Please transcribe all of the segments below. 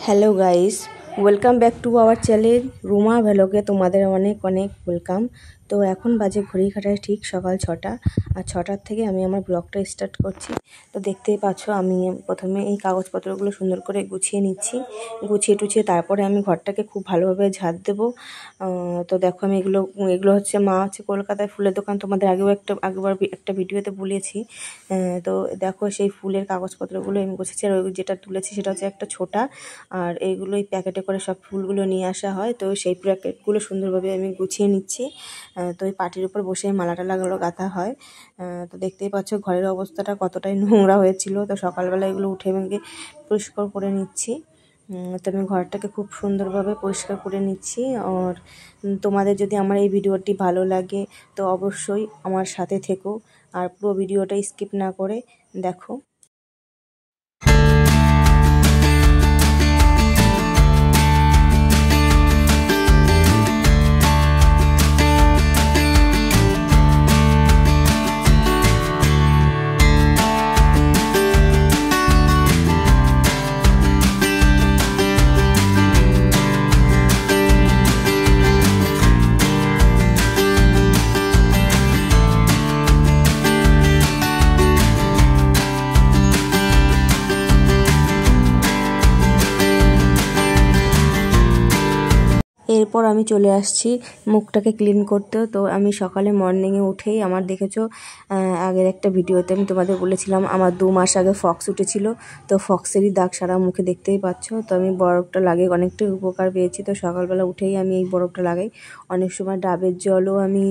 Hello guys, welcome back to our channel Ruma ভ্যালগে। তোমাদের অনেক অনেক ওয়েলকাম। তো এখন বাজে ঘড়ি কাটায় ঠিক সকাল 6টা, আর 6টার থেকে আমি আমার ব্লগটা স্টার্ট করছি। তো দেখতেই পাচ্ছ আমি প্রথমে এই কাগজপত্রগুলো সুন্দর করে গুছিয়ে নিচ্ছি। গুছিয়ে টুছিয়ে তারপরে আমি ঘরটাকে খুব ভালোভাবে ঝাড় দেবো। তো দেখো আমি এগুলো হচ্ছে মা হচ্ছে কলকাতায় ফুলের দোকান, তোমাদের আগেবার একটা ভিডিওতে বলেছি। তো দেখো সেই ফুলের কাগজপত্রগুলো আমি গুছিয়েছি, আর ওই যেটা তুলেছি সেটা হচ্ছে একটা ছোটা, আর এইগুলোই প্যাকেটে করে সব ফুলগুলো নিয়ে আসা হয়। তো সেই প্যাকেটগুলো সুন্দরভাবে আমি গুছিয়ে নিচ্ছি। তো এই পাটির উপর বসে মালা টালাগুলো গাঁথা হয়। তো দেখতেই পাচ্ছ ঘরের অবস্থাটা কতটাই নোংরা হয়েছিল। তো সকালবেলা এগুলো উঠে ভেঙে পরিষ্কার করে নিচ্ছি। তো আমি ঘরটাকে খুব সুন্দরভাবে পরিষ্কার করে নিচ্ছি। আর তোমাদের যদি আমার এই ভিডিওটি ভালো লাগে তো অবশ্যই আমার সাথে থেকো, আর পুরো ভিডিওটা স্কিপ না করে দেখো। এরপর আমি চলে আসছি মুখটাকে ক্লিন করতে। তো আমি সকালে মর্নিংয়ে উঠেই আমার দেখেছো আগের একটা ভিডিওতে আমি তোমাদের বলেছিলাম আমার 2 মাস আগে ফক্স উঠেছিল। তো ফক্সেরই দাগ সারা মুখে দেখতেই পাচ্ছ। তো আমি বরফটা লাগিয়ে অনেকটাই উপকার পেয়েছি। তো সকালবেলা উঠেই আমি এই বরফটা লাগাই। অনেক সময় ডাবের জলও আমি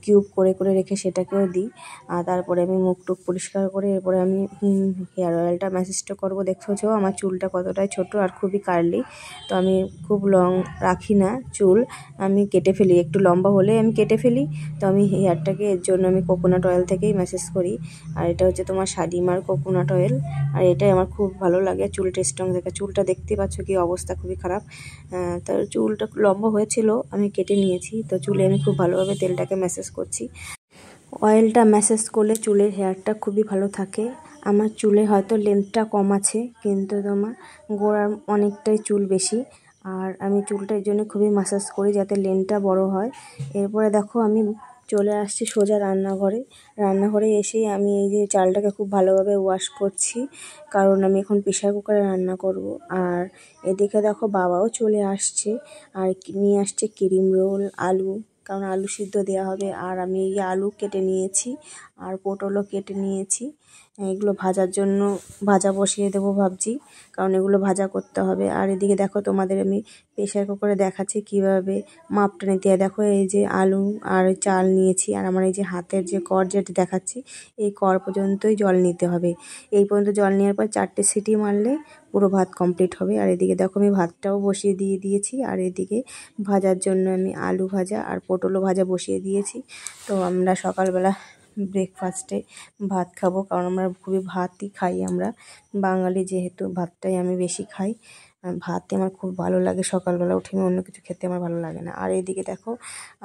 কিউব করে করে রেখে সেটাকেও দিই। আর তারপরে আমি মুখ টুক পরিষ্কার করে এরপরে আমি হেয়ার অয়েলটা ম্যাসেজটা করবো। দেখছো আমার চুলটা কতটাই ছোট আর খুবই কার্লি। তো আমি খুব লং রাখি না চুল, আমি কেটে ফেলি, একটু লম্বা হলে আমি কেটে ফেলি। তো আমি হেয়ারটাকে এর জন্য আমি কোকোনাট অয়েল থেকেই ম্যাসেজ করি। আর এটা হচ্ছে তোমার শালিমার কোকোনাট অয়েল, আর এটাই আমার খুব ভালো লাগে। চুলটা স্ট্রং থাকে। চুলটা দেখতে পাচ্ছ কি অবস্থা, খুবই খারাপ। তার চুলটা লম্বা হয়েছিল, আমি কেটে নিয়েছি। তো চুলে আমি খুব ভালোভাবে তেলটাকে ম্যাসেজ করছি। অয়েলটা ম্যাসেজ করলে চুলের হেয়ারটা খুবই ভালো থাকে। আমার চুলে হয়তো লেন্থটা কম আছে, কিন্তু তোমার গোড়ার অনেকটাই চুল বেশি। আর আমি চুলটা এর জন্য খুবই ম্যাসাজ করি যাতে লেন্থটা বড় হয়। এরপরে দেখো আমি চলে আসছি সোজা রান্নাঘরে এসেই আমি এই যে চালটাকে খুব ভালোভাবে ওয়াশ করছি, কারণ আমি এখন প্রেশার কুকারে রান্না করব। আর এদিকে দেখো বাবাও চলে আসছে, আর নিয়ে আসছে ক্রিম রোল, আলু, কারণ আলু সিদ্ধ দেওয়া হবে। আর আমি এই আলু কেটে নিয়েছি, আর পটলও কেটে নিয়েছি। এগুলো ভাজার জন্য ভাজা বসিয়ে দেবো ভাবছি, কারণ এগুলো ভাজা করতে হবে। আর এদিকে দেখো তোমাদের আমি প্রেশার কুকারে দেখাচ্ছি কীভাবে মাপটা নিতে হয়। দেখো এই যে আলু আর চাল নিয়েছি, আর আমার এই যে হাতের যে কর যেটা দেখাচ্ছি, এই কর পর্যন্তই জল নিতে হবে। এই পর্যন্ত জল নেওয়ার পর 4টে সিটি মারলে পুরো ভাত কমপ্লিট হবে। আর এদিকে দেখো আমি ভাতটাও বসিয়ে দিয়েছি। আর এদিকে ভাজার জন্য আমি আলু ভাজা আর পটলও ভাজা বসিয়ে দিয়েছি। তো আমরা সকালবেলা ব্রেকফাস্টে ভাত খাবো, কারণ আমরা খুবই ভাতই খাই। আমরা বাঙালি যেহেতু ভাতটাই আমি বেশি খাই। ভাতই আমার খুব ভালো লাগে। সকালবেলা উঠে আমি অন্য কিছু খেতে আমার ভালো লাগে না। আর এদিকে দেখো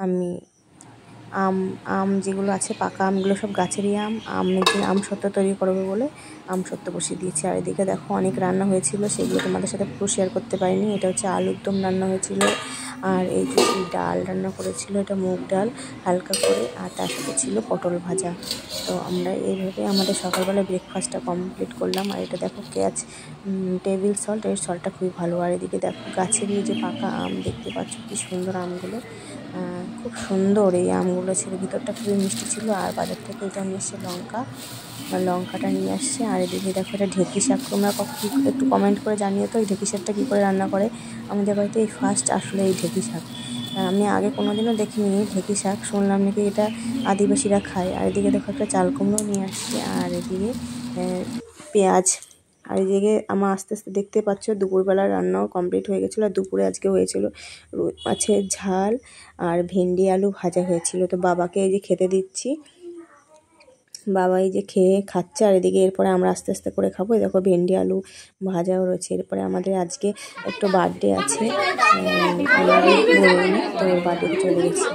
আমি আম যেগুলো আছে পাকা আমগুলো সব গাছেরই আম সত্ত্ব তৈরি করবো বলে আম সত্ত্ব বসিয়ে দিয়েছি। আর এদিকে দেখো অনেক রান্না হয়েছিল, সেগুলো তোমাদের সাথে পুরো শেয়ার করতে পারিনি। এটা হচ্ছে আলুর দম রান্না হয়েছিল, আর এই যে ডাল রান্না করেছিল, এটা মুগ ডাল হালকা করে, আর তার সাথে ছিল পটল ভাজা। তো আমরা এইভাবে আমাদের সকালবেলা ব্রেকফাস্টটা কমপ্লিট করলাম। আর এটা দেখো ক্যাচ টেবিল সল্ট, এর সল্টটা খুবই ভালো। আর এদিকে দেখো গাছের এই যে পাকা আম দেখতে পাচ্ছ কি সুন্দর আমগুলো, খুব সুন্দর এই আমগুলো ছিল, ভিতরটা খুবই মিষ্টি ছিল। আর বাজার থেকে এটা নিয়ে এসছে লঙ্কাটা নিয়ে আসছে। আর এদিকে দেখো এটা ঢেঁকি শাক, তোমরা একটু কমেন্ট করে জানিয়ে তো এই ঢেঁকি শাকটা কী করে রান্না করে। আমাদের বাড়িতে এই ফার্স্ট আসলে এই ঢেঁকি শাক, আমি আগে কোনোদিনও দেখিনি ঢেঁকি শাক, শুনলাম নাকি এটা আদিবাসীরা খায়। আর এদিকে দেখো একটা চাল কুমড়ো নিয়ে আসছে, আর এদিকে পেঁয়াজ। আর এদিকে আমার আস্তে আস্তে দেখতে পাচ্ছ দুপুরবেলা রান্নাও কমপ্লিট হয়ে গেছিলো। আর দুপুরে আজকে হয়েছিল রুই মাছের ঝাল আর ভেন্ডি আলু ভাজা হয়েছিল। তো বাবাকে এই যে খেতে দিচ্ছি, বাবা এই যে খাচ্ছে। আর এদিকে এরপরে আমরা আস্তে আস্তে করে খাবো। দেখো ভেন্ডি আলু ভাজাও রয়েছে। এরপরে আমাদের আজকে একটু বার্থডে আছে, তো বার্থডে চলে গেছি।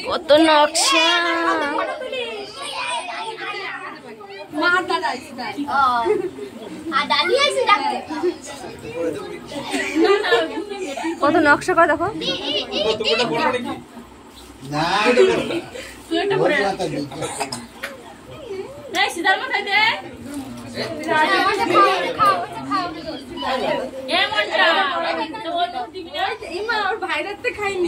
কত নকশা, কত নকশা কর দেখো। ভাইরাতে খাইনি।